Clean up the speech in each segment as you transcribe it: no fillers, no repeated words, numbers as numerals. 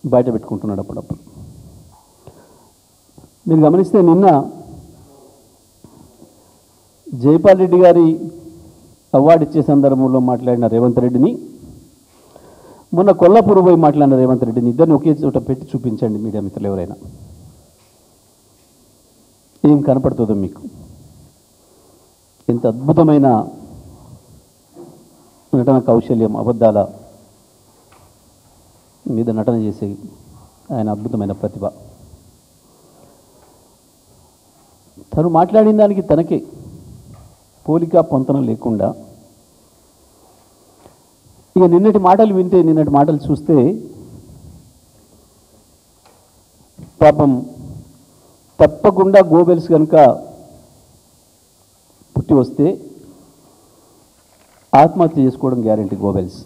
బయట పెట్టుకుంటున్నాడు అప్పుడప్పుడు. మీరు గమనిస్తే నిన్న జైపాల్ రెడ్డి గారి అవార్డు ఇచ్చే సందర్భంలో మాట్లాడిన రేవంత్ రెడ్డిని, మొన్న కొల్లాపూర్ పోయి మాట్లాడిన రేవంత్ రెడ్డిని ఇద్దరిని ఒకే చోట పెట్టి చూపించండి మీడియా మిత్రులు ఎవరైనా, ఏం కనపడుతుందో మీకు. ఎంత అద్భుతమైన నటన కౌశల్యం, అబద్ధాల మీద నటన చేసే ఆయన అద్భుతమైన ప్రతిభ. తను మాట్లాడిన దానికి తనకే పోలిక పొంతన లేకుండా, ఇక నిన్నటి మాటలు వింటే, నిన్నటి మాటలు చూస్తే పాపం తప్పకుండా గోబెల్స్ కనుక పుట్టి వస్తే ఆత్మహత్య చేసుకోవడం గ్యారెంటీ. గోబెల్స్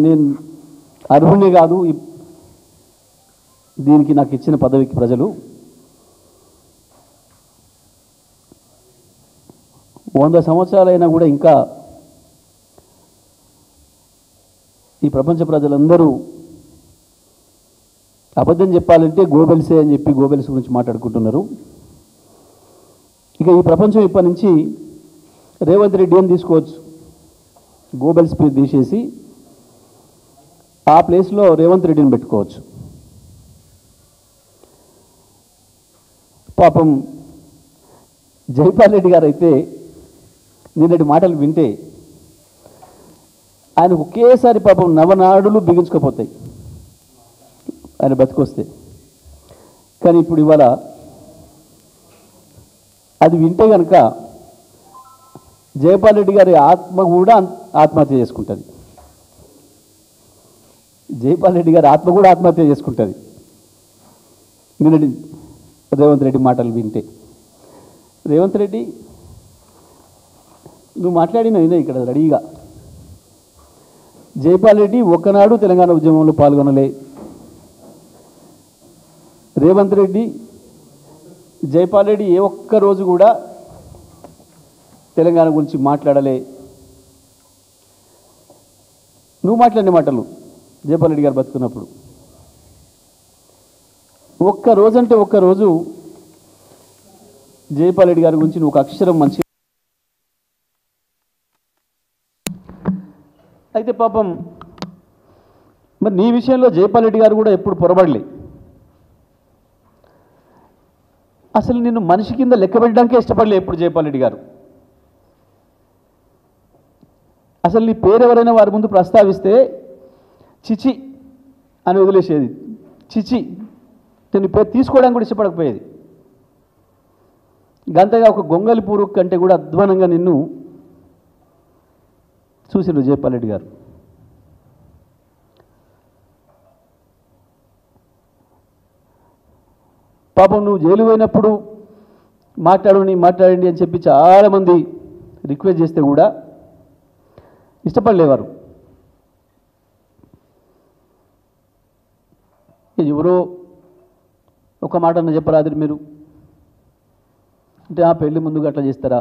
నేను అర్హునే కాదు, దీనికి నాకు ఇచ్చిన పదవికి ప్రజలు 100 సంవత్సరాలైనా కూడా ఇంకా ఈ ప్రపంచ ప్రజలందరూ అబద్ధం చెప్పాలంటే గోబెల్సే అని చెప్పి గోబెల్స్ గురించి మాట్లాడుకుంటున్నారు. ఇక ఈ ప్రపంచం ఇప్పటి నుంచి రేవంత్ రెడ్డి అని తీసుకోవచ్చు, గోబెల్స్ పేరు తీసేసి ఆ ప్లేస్లో రేవంత్ రెడ్డిని పెట్టుకోవచ్చు. పాపం జైపాల్ రెడ్డి గారు అయితే నిన్నటి మాటలు వింటే ఆయనకు ఒకేసారి పాపం నవనాడులు బిగించుకపోతాయి ఆయన బతికొస్తే. కానీ ఇప్పుడు ఇవాళ అది వింటే కనుక జైపాల్ రెడ్డి గారి ఆత్మ కూడా ఆత్మహత్య చేసుకుంటుంది. జైపాల్ రెడ్డి గారి ఆత్మ కూడా ఆత్మహత్య చేసుకుంటుంది నిన్నటి రేవంత్ రెడ్డి మాటలు వింటే. రేవంత్ రెడ్డి, నువ్వు మాట్లాడిన ఇక్కడ రెడీగా, జైపాల్ రెడ్డి ఒక్కనాడు తెలంగాణ ఉద్యమంలో పాల్గొనలే. రేవంత్ రెడ్డి, జైపాల్ రెడ్డి ఏ ఒక్క రోజు కూడా తెలంగాణ గురించి మాట్లాడలే. నువ్వు మాట్లాడిన మాటలు జైపాల్ రెడ్డి గారు బతుకున్నప్పుడు ఒక్క రోజంటే ఒక్కరోజు జైపాల్ రెడ్డి గారి గురించి నువ్వు ఒక అక్షరం మంచి. అయితే పాపం మరి నీ విషయంలో జైపాల్ రెడ్డి గారు కూడా ఎప్పుడు పొరబడలే. అసలు నిన్ను మనిషి కింద లెక్క పెట్టడానికే ఇష్టపడలే ఎప్పుడు జైపాల్ రెడ్డి గారు. అసలు నీ పేరు ఎవరైనా వారి ముందు ప్రస్తావిస్తే చిచి అని వదిలేసేది. చిచి, నీ పేరు తీసుకోవడానికి కూడా ఇష్టపడకపోయేది. గంతగా ఒక గొంగలి పురుగు కంటే కూడా అధ్వానంగా నిన్ను చూసిండు జైపాల్ రెడ్డి గారు. పాపం నువ్వు జైలు పోయినప్పుడు మాట్లాడండి అని చెప్పి చాలామంది రిక్వెస్ట్ చేస్తే కూడా ఇష్టపడలేవారు. ఎవరో ఒక మాట అన్న చెప్పరాదు మీరు అంటే, ఆ పెళ్ళి ముందుగా అట్లా చేస్తారా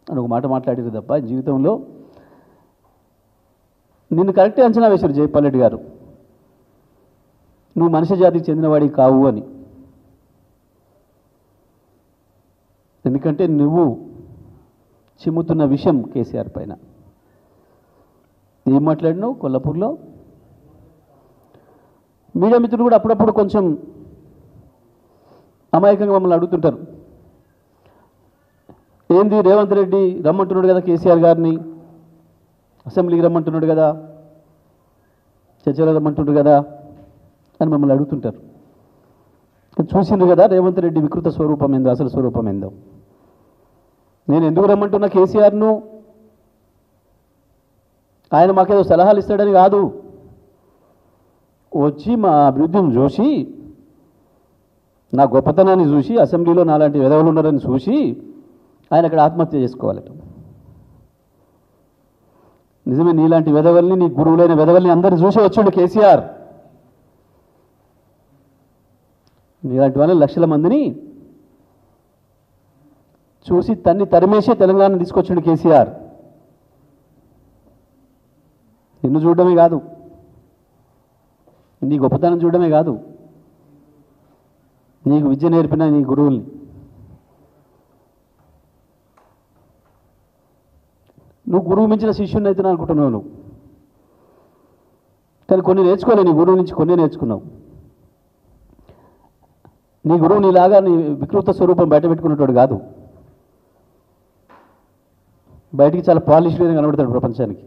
అని ఒక మాట మాట్లాడారు తప్ప జీవితంలో నిన్ను కరెక్టే అంచనా వేశారు జైపాల్ రెడ్డి గారు, నువ్వు మనిషి జాతికి చెందినవాడికి కావు అని. ఎందుకంటే నువ్వు చిమ్ముతున్న విషయం కేసీఆర్ పైన. ఏం మాట్లాడినావు కొల్లాపూర్లో? మీడియా మిత్రులు కూడా అప్పుడప్పుడు కొంచెం అమాయకంగా మమ్మల్ని అడుగుతుంటారు, ఏంది రేవంత్ రెడ్డి రమ్మంటున్నాడు కదా కేసీఆర్ గారిని, అసెంబ్లీకి రమ్మంటున్నాడు కదా, చర్చలో రమ్మంటున్నాడు కదా అని మమ్మల్ని అడుగుతుంటారు. చూసిండ్రు కదా రేవంత్ రెడ్డి వికృత స్వరూపం ఏందో, అసలు స్వరూపం ఏందో. నేను ఎందుకు రమ్మంటున్నా కేసీఆర్ను, ఆయన మాకేదో సలహాలు ఇస్తాడని కాదు, వచ్చి మా అభివృద్ధిని చూసి, నా గొప్పతనాన్ని చూసి, అసెంబ్లీలో నాలాంటి వెధవలు ఉన్నారని చూసి ఆయన అక్కడ ఆత్మహత్య చేసుకోవాలట. నిజమే, నీలాంటి వెధవల్ని, నీ గురువులైన వెధవల్ని అందరినీ చూసి వచ్చాడు కేసీఆర్. నీలాంటి వాళ్ళని లక్షల మందిని చూసి తరిమేసే తెలంగాణ తీసుకొచ్చాడు కేసీఆర్. నిన్ను చూడడమే కాదు, నీ గొప్పతనం చూడడమే కాదు, నీకు విద్య నేర్పిన నీ గురువుల్ని, నువ్వు గురువు మించిన శిష్యుని అయితే అనుకుంటున్నావు నువ్వు. కానీ కొన్ని నేర్చుకోలే, నీ గురువు నుంచి కొన్ని నేర్చుకున్నావు. నీ గురువు నీలాగా నీ వికృత స్వరూపం బయట పెట్టుకున్నట్టు కాదు, బయటికి చాలా పాలిష్గా కనబడతాడు ప్రపంచానికి.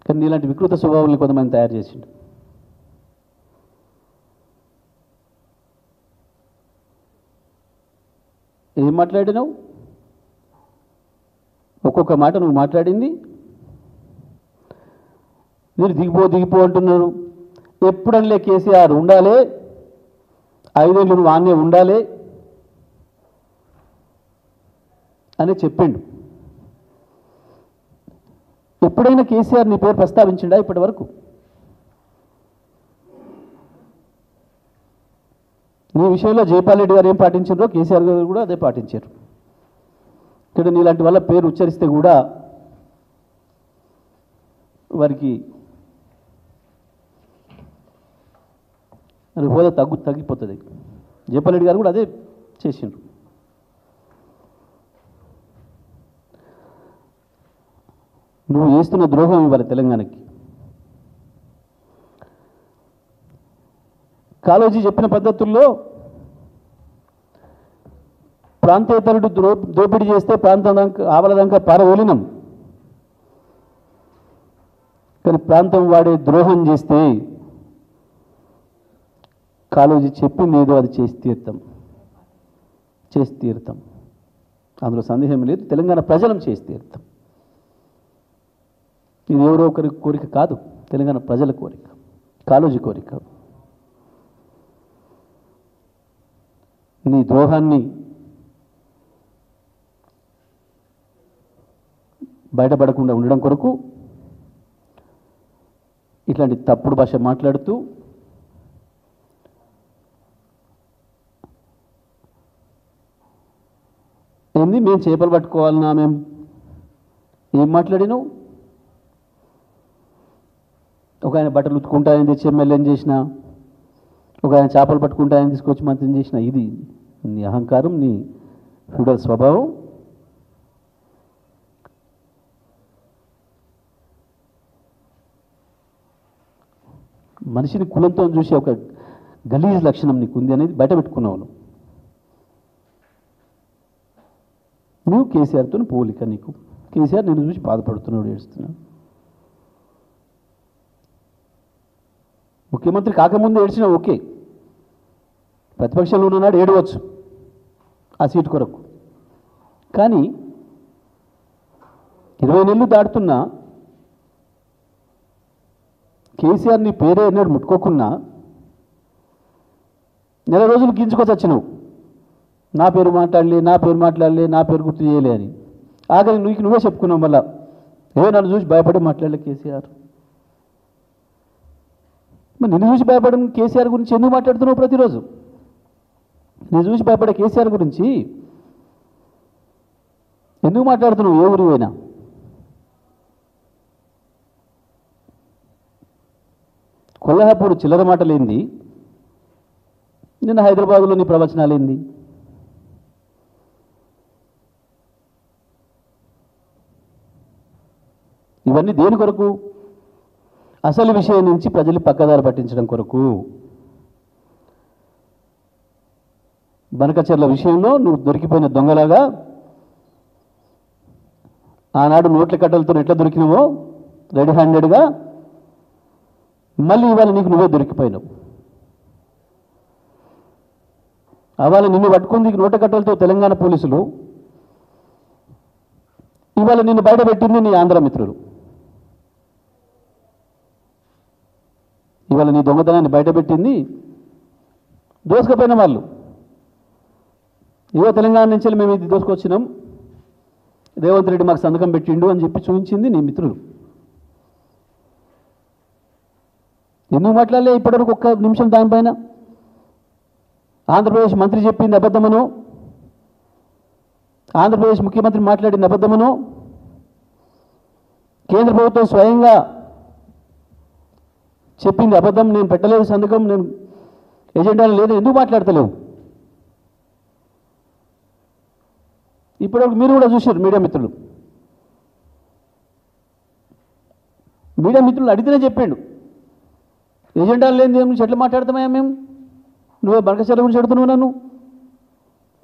కానీ నీలాంటి వికృత స్వభావాన్ని కొంతమంది తయారు చేసిండు. ఏం మాట్లాడినావు? ఒక్కొక్క మాట నువ్వు మాట్లాడింది మీరు దిగిపో అంటున్నారు. ఎప్పుడనిలే కేసీఆర్ ఉండాలి, 5 ఏళ్ళు నువ్వు ఆన్నే ఉండాలి అని చెప్పిండు. ఎప్పుడైనా కేసీఆర్ నీ పేరు ప్రస్తావించిండా ఇప్పటి వరకు? నీ విషయంలో జైపాల్ రెడ్డి గారు ఏం పాటించారో కేసీఆర్ గారు కూడా అదే పాటించారు. ఇక్కడ నీలాంటి వాళ్ళ పేరు ఉచ్చరిస్తే కూడా వారికి హోదా తగ్గిపోతుంది. జైపాల్ రెడ్డి గారు కూడా అదే చేసిండ్రు. నువ్వు చేస్తున్న ద్రోహం ఇవ్వాలి తెలంగాణకి. కాళోజీ చెప్పిన పద్ధతుల్లో ప్రాంతేతరుడు దోపిడీ చేస్తే ప్రాంతం ఆవలదాకా పారవోలినం, కానీ ప్రాంతం వాడే ద్రోహం చేస్తే కాళోజీ చెప్పింది ఏదో అది చేసి తీరుతాం. అందులో సందేహం లేదు. తెలంగాణ ప్రజలను చేసి తీరుతాం. ఇది ఎవరో ఒకరి కోరిక కాదు, తెలంగాణ ప్రజల కోరిక, కాళోజీ కోరిక. నీ ద్రోహాన్ని బయటపడకుండా ఉండడం కొరకు ఇట్లాంటి తప్పుడు భాష మాట్లాడుతూ ఏంది మేము చేపలు పట్టుకోవాలన్నా, మేము ఏం మాట్లాడినావు? ఒక ఆయన బట్టలు ఉతుకుంటాయని తెచ్చి ఎమ్మెల్యేని చేసిన, ఒక ఆయన చేపలు పట్టుకుంటాయని తీసుకొచ్చి మంత్రిని చేసిన. ఇది నీ అహంకారం, నీ ఫ్యూడల్ స్వభావం. మనిషిని కులంతో చూసి ఒక గలీజ్ లక్షణం నీకు ఉంది అనేది బయట పెట్టుకున్నావు. నువ్వు కేసీఆర్తో పోలిక. నీకు కేసీఆర్ నిన్ను చూసి బాధపడుతున్నాడు, ఏడుస్తున్నాడు. ముఖ్యమంత్రి కాకముందు ఏడ్చినా ఓకే, ప్రతిపక్షంలో ఉన్ననాడు ఏడవచ్చు ఆ సీటు కొరకు. కానీ 20 నెలలు దాటుతున్నా కేసీఆర్ నీ పేరే అన్నాడు ముట్టుకోకున్నా నెల రోజులు గింజుకొని వచ్చినావు. నా పేరు మాట్లాడలే, నా పేరు గుర్తు చేయలే అని. ఆఖరి నువ్వే చెప్పుకున్నావు. మళ్ళా నన్ను చూసి భయపడి మాట్లాడలే కేసీఆర్. మరి నిన్ను చూసి భయపడిన కేసీఆర్ గురించి ఎందుకు మాట్లాడుతున్నావు ప్రతిరోజు? నేను చూసి భయపడే కేసీఆర్ గురించి ఎందుకు మాట్లాడుతున్నావు? ఏ ఊరి పోయినా కొల్హాపూర్ చిల్లర మాటలేంది, నిన్న హైదరాబాద్లో నీ ప్రవచనాలేంది? ఇవన్నీ దేని కొరకు? అసలు విషయం నుంచి ప్రజలు పక్కదారి పట్టించడం కొరకు. బనకచెర్ల విషయంలో నువ్వు దొరికిపోయిన దొంగలాగా ఆనాడు నోట్ల కట్టలతో ఎట్లా దొరికినావో రెడీ హ్యాండెడ్గా మళ్ళీ ఇవాళ నీకు నువ్వే దొరికిపోయినావు. అవాళ నిన్ను పట్టుకుంది నోట్ల కట్టలతో తెలంగాణ పోలీసులు, ఇవాళ నిన్ను బయటపెట్టింది నీ ఆంధ్ర మిత్రులు. ఇవాళ నీ దొంగతనాన్ని బయటపెట్టింది దోసుకపోయిన వాళ్ళు. ఇవో తెలంగాణ నుంచి మేము ఇది దోసుకొచ్చినాం, రేవంత్ రెడ్డి మాకు సంతకం పెట్టిండు అని చెప్పి చూపించింది నీ మిత్రులు. ఎందుకు మాట్లాడలే ఇప్పటివరకు ఒక్క నిమిషం దానిపైన? ఆంధ్రప్రదేశ్ మంత్రి చెప్పింది అబద్ధమనో, ఆంధ్రప్రదేశ్ ముఖ్యమంత్రి మాట్లాడింది అబద్ధమనో, కేంద్ర ప్రభుత్వం స్వయంగా చెప్పింది అబద్ధం, నేను పెట్టలేదు సంతకం, నేను ఎజెండాలో లేదు, ఎందుకు మాట్లాడతలేవు? ఇప్పుడు మీరు కూడా చూశారు మీడియా మిత్రులు అడిగితేనే చెప్పిండు, ఎజెండాలు లేని గురించి ఎట్లా మాట్లాడతామయ్యా మేము, నువ్వే బనకచర్ల గురించి అడుగుతున్నావు నన్ను,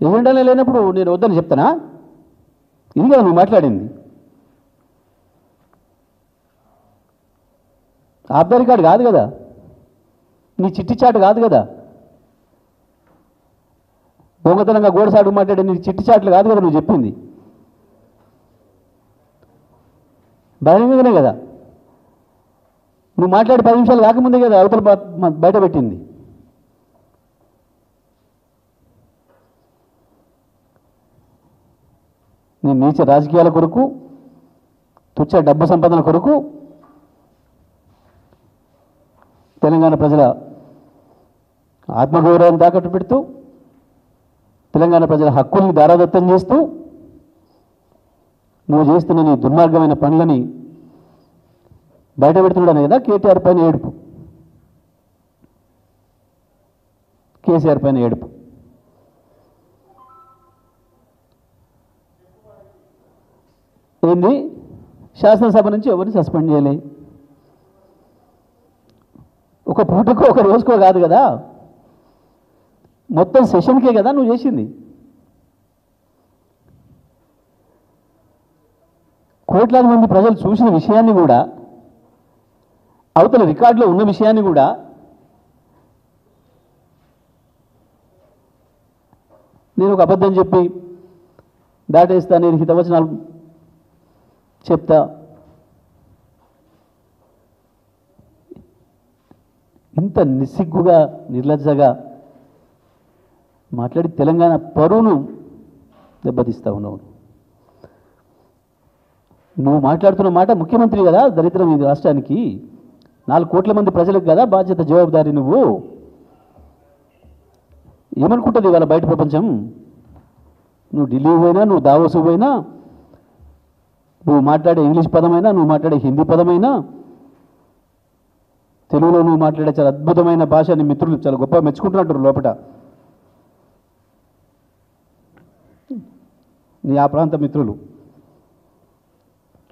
ఎజెండాలే లేనప్పుడు నేను వద్దని చెప్తానా? ఇది కదా నువ్వు మాట్లాడింది. ఆబ్దారి కార్డు కాదు కదా, నీ చిట్టి చాటు కాదు కదా, దొంగతనంగా గోడసాడు మాట్లాడే నీ చిట్టి చాట్లు కాదు కదా నువ్వు చెప్పింది, బహిరంగంగానే కదా నువ్వు మాట్లాడి 10 నిమిషాలు కాకముందే కదా అవతల బయట పెట్టింది. నీ నీచ రాజకీయాల కొరకు, తుచ్చ డబ్బు సంపాదన కొరకు తెలంగాణ ప్రజల ఆత్మగౌరవాన్ని తాకట్టు పెడుతూ, తెలంగాణ ప్రజల హక్కుల్ని దారాదత్తం చేస్తూ నువ్వు చేస్తున్న నీ దుర్మార్గమైన పనులని బయట పెడుతున్నాడనే కదా కేటీఆర్ పైన ఏడుపు, కేసీఆర్ పైన ఏడుపు. ఏంది, శాసనసభ నుంచి ఎవరిని సస్పెండ్ చేయలే, ఒక పూటకో ఒక రోజుకో కాదు కదా, మొత్తం సెషన్కే కదా నువ్వు చేసింది. కోట్లాది మంది ప్రజలు చూసిన విషయాన్ని కూడా, అవతల రికార్డులో ఉన్న విషయాన్ని కూడా నేను ఒక అబద్ధం చెప్పి దాటేస్తా, నేను హితవచనాలు చెప్తా, ఇంత నిస్సిగ్గుగా నిర్లజ్జగా మాట్లాడి తెలంగాణ పరువును దెబ్బతీస్తా ఉన్నావు. నువ్వు మాట్లాడుతున్న మాట ముఖ్యమంత్రి కదా, దరిద్రం ఈ రాష్ట్రానికి 4 కోట్ల మంది ప్రజలకు కదా బాధ్యత, జవాబుదారి. నువ్వు ఏమనుకుంటుంది ఇవాళ బయట ప్రపంచం? నువ్వు ఢిల్లీ పోయినా, నువ్వు దావోసు పోయినా, నువ్వు మాట్లాడే ఇంగ్లీష్ పదమైనా, నువ్వు మాట్లాడే హిందీ పదమైనా, తెలుగులో నువ్వు మాట్లాడే చాలా అద్భుతమైన భాష నీ మిత్రులు చాలా గొప్ప మెచ్చుకుంటున్నట్టు లోపల, నీ ఆ ప్రాంత మిత్రులు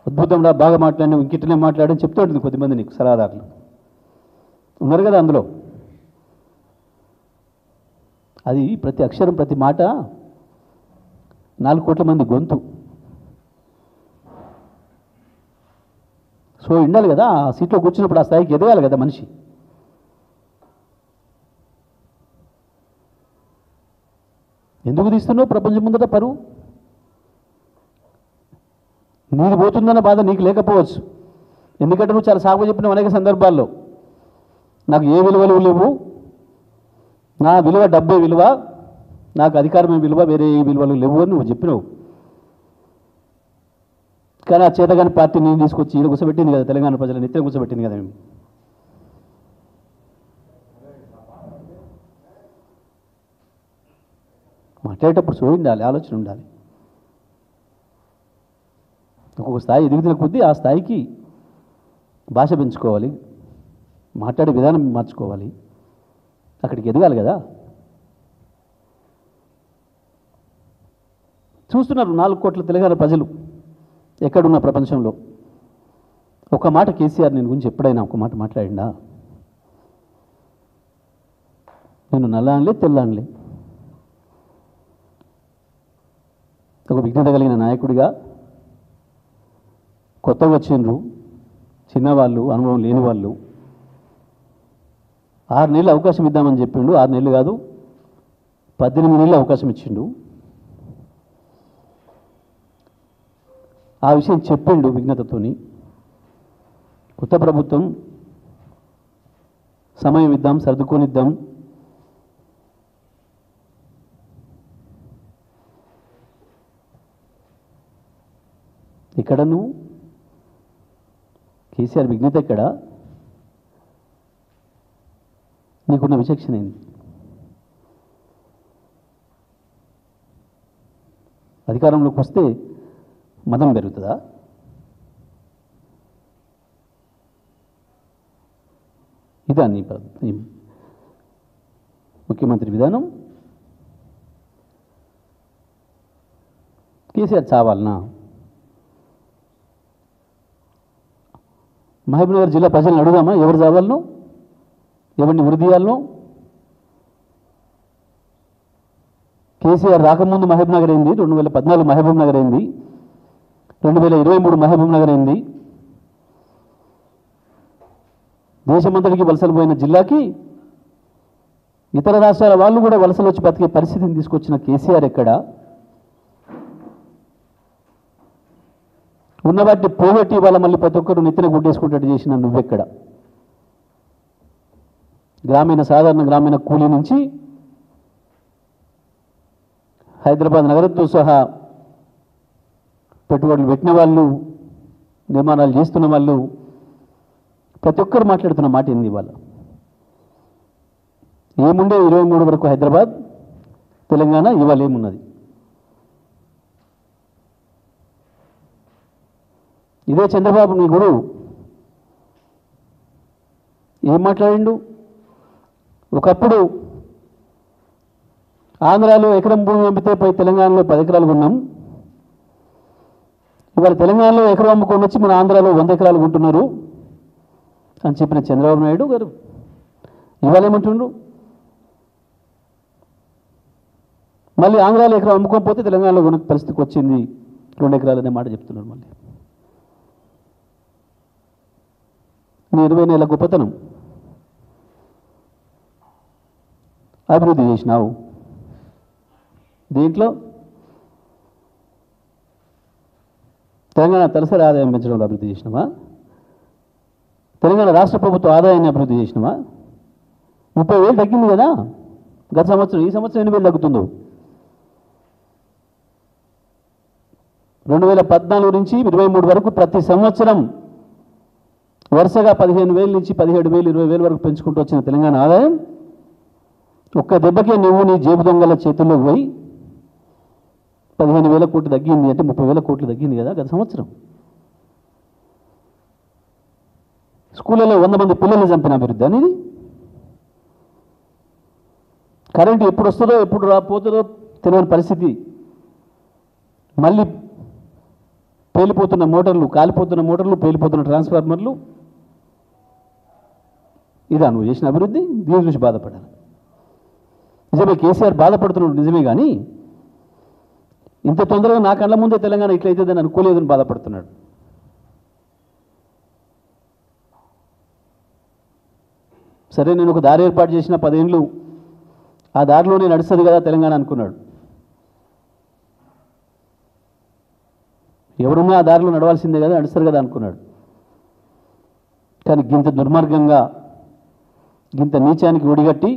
అద్భుతంగా బాగా మాట్లాడి ఇంకిట్టనే మాట్లాడని చెప్తూ ఉంటుంది కొద్దిమంది నీకు సలహాదారులు ఉన్నారు కదా అందులో. అది ప్రతి అక్షరం ప్రతి మాట 4 కోట్ల మంది గొంతు. సో ఉండాలి కదా, ఆ సీట్లో కూర్చున్నప్పుడు ఆ స్థాయికి ఎదగాలి కదా మనిషి. ఎందుకు తీస్తున్నావు ప్రపంచం ముందట పరువు? నీది పోతుందన్న బాధ నీకు లేకపోవచ్చు, ఎందుకంటే నువ్వు చాలా సాగు చెప్పిన అనేక సందర్భాల్లో నాకు ఏ విలువలు లేవు, నా విలువ డబ్బే విలువ, నాకు అధికారమే విలువ, వేరే ఏ విలువలు లేవు అని నువ్వు చెప్పినావు. కానీ ఆ చేతగాని పార్టీ నేను తీసుకొచ్చి ఈడ కూర్చోబెట్టింది కదా, తెలంగాణ ప్రజల నిత్యం కూర్చోబెట్టింది కదా. మేము మాట్లాడేటప్పుడు సో ఉండాలి, ఆలోచన ఉండాలి. ఒక్కొక్క స్థాయి ఎదుగుతున్న కొద్దీ ఆ స్థాయికి భాష పెంచుకోవాలి, మాట్లాడే విధానం మార్చుకోవాలి, అక్కడికి ఎదగాలి కదా. చూస్తున్నారు 4 కోట్ల తెలంగాణ ప్రజలు ఎక్కడున్న ప్రపంచంలో. ఒక మాట కేసీఆర్ నేను గురించి ఎప్పుడైనా ఒక మాట మాట్లాడిండా? నేను నల్లాన్లే తెల్లాన్లే, ఒక విఘ్నత కలిగిన నాయకుడిగా కొత్తగా వచ్చిండ్రు చిన్నవాళ్ళు, అనుభవం లేని వాళ్ళు. 6 నెలలు అవకాశం ఇద్దామని చెప్పిండు. 6 నెలలు కాదు 18 నెలలు అవకాశం ఇచ్చిండు. ఆ విషయం చెప్పిండు విఘ్నతతోని. కొత్త ప్రభుత్వం సమయం ఇద్దాం, సర్దుకొనిద్దాం, ఇక్కడ నువ్వు కేసీఆర్ విఘ్నత ఎక్కడ? నీకున్న విచక్షణ ఏంది? అధికారంలోకి వస్తే మతం పెరుగుతుందా? ఇదా నీ ముఖ్యమంత్రి విధానం? కేసీఆర్ చావాలనా? మహబూబ్నగర్ జిల్లా ప్రజలను అడుగుదామా ఎవరు చావాలను, ఎవరిని వృద్ధియాలను? కేసీఆర్ రాకముందు మహబూబ్నగర్ అయింది, 2014 మహబూబ్నగర్ అయింది, 2023 మహబూబ్నగర్ అయింది. దేశమంతటికి వలసలు పోయిన జిల్లాకి ఇతర రాష్ట్రాల వాళ్ళు కూడా వలసలు వచ్చి బతికే పరిస్థితిని తీసుకొచ్చిన కేసీఆర్ ఎక్కడ? ఉన్నవాటిని పోగొట్టి వాళ్ళ మళ్ళీ ప్రతి ఒక్కరు నెత్తిన గుడ్డేసుకుంటట్టు చేసిన నువ్వెక్కడ? సాధారణ గ్రామీణ కూలీ నుంచి హైదరాబాద్ నగరంతో సహా పెట్టుబడులు పెట్టిన వాళ్ళు, నిర్మాణాలు చేస్తున్న వాళ్ళు ప్రతి ఒక్కరు మాట్లాడుతున్న మాట ఏంది? ఇవాళ ఏముండే 23 వరకు హైదరాబాద్ తెలంగాణ, ఇవాళ ఏమున్నది? ఇదే చంద్రబాబు నీ గురువు ఏం మాట్లాడిండు? ఒకప్పుడు ఆంధ్రాలో ఎకరం భూమి అమ్మితే పోయి తెలంగాణలో 10 ఎకరాలు కొన్నాం, ఇవాళ తెలంగాణలో ఎకరం అమ్ముకొని వచ్చి మన ఆంధ్రాలో 100 ఎకరాలు కొంటున్నారు అని చెప్పిన చంద్రబాబు నాయుడు గారు ఇవాళ ఏమంటుండ్రు? మళ్ళీ ఆంధ్రాలో ఎకరం అమ్ముకోకపోతే తెలంగాణలో కొనే పరిస్థితికి వచ్చింది, 2 ఎకరాలు అనే మాట చెప్తున్నారు. మళ్ళీ నీ 20 నెలల గొప్పతనం అభివృద్ధి చేసినావు. దీంట్లో తెలంగాణ తలసరి ఆదాయం పెంచడంలో అభివృద్ధి చేసినావా? తెలంగాణ రాష్ట్ర ప్రభుత్వ ఆదాయాన్ని అభివృద్ధి చేసినావా? 30,000 తగ్గింది కదా గత సంవత్సరం. ఈ సంవత్సరం 8,000 తగ్గుతుందో? 2014 నుంచి 23 వరకు ప్రతి సంవత్సరం వరుసగా 15,000 నుంచి 17,000, 20,000 వరకు పెంచుకుంటూ వచ్చిన తెలంగాణ ఆదాయం ఒక్క దెబ్బకే నువ్వు నీ జేబు దొంగల చేతుల్లోకి పోయి 15,000 కోట్లు తగ్గింది అంటే 30,000 కోట్లు తగ్గింది కదా గత సంవత్సరం. స్కూళ్ళలో 100 మంది పిల్లల్ని చంపిన అభివృద్ధి అనేది. కరెంటు ఎప్పుడు వస్తుందో ఎప్పుడు పోతుందో తెలియని పరిస్థితి. మళ్ళీ పేలిపోతున్న మోటార్లు, కాలిపోతున్న మోటార్లు, పేలిపోతున్న ట్రాన్స్ఫార్మర్లు. ఇదా నువ్వు చేసిన అభివృద్ధి? దీని చూసి బాధపడాలి. నిజమే కేసీఆర్ బాధపడుతున్నాడు నిజమే, కానీ ఇంత తొందరగా నా కళ్ళ ముందే తెలంగాణ ఇట్లయితుందని అనుకోలేదని బాధపడుతున్నాడు. సరే నేను ఒక దారి ఏర్పాటు చేసిన 10 ఏళ్ళు ఆ దారిలోనే నడుస్తుంది కదా తెలంగాణ అనుకున్నాడు. ఎవరున్నా ఆ దారిలో నడవాల్సిందే కదా, నడుస్తారు కదా అనుకున్నాడు. కానీ గింత దుర్మార్గంగా, గింత నీచానికి ఒడిగట్టి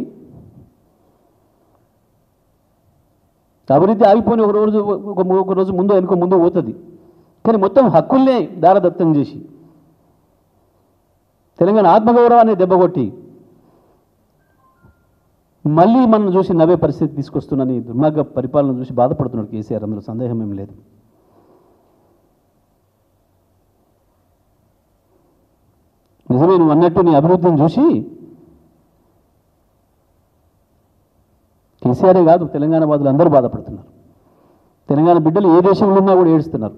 అభివృద్ధి ఆగిపోయి ఒక రోజు ముందు వెనుక ముందు పోతుంది. కానీ మొత్తం హక్కుల్నే దారదత్తం చేసి తెలంగాణ ఆత్మగౌరవాన్ని దెబ్బకొట్టి మళ్ళీ మనం చూసి నవ్వే పరిస్థితి తీసుకొస్తున్నని దుర్మార్గ పరిపాలన చూసి బాధపడుతున్నాడు కేసీఆర్. అందులో సందేహం ఏం లేదు. నిజమే నువ్వు అన్నట్టు నీ అభివృద్ధిని చూసి కేసీఆరే కాదు తెలంగాణ వాదులు అందరూ బాధపడుతున్నారు. తెలంగాణ బిడ్డలు ఏ దేశంలో ఉన్నా కూడా ఏడుస్తున్నారు.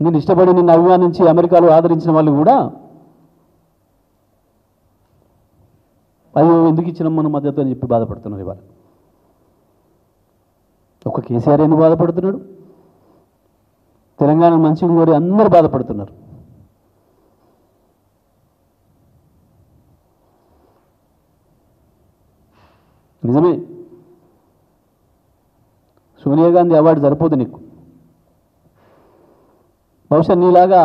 నేను ఇష్టపడి నిన్ను అభిమానించి అమెరికాలో ఆదరించిన వాళ్ళు కూడా అయ్యో ఎందుకు ఇచ్చినాం మనం మద్దతు అని చెప్పి బాధపడుతున్నారు. ఇవాళ ఒక కేసీఆర్ ఎందుకు బాధపడుతున్నాడు? తెలంగాణ మంచిగా కోరి అందరూ బాధపడుతున్నారు. నిజమే సోనియా గాంధీ అవార్డు సరిపోదు నీకు. బహుశా నీలాగా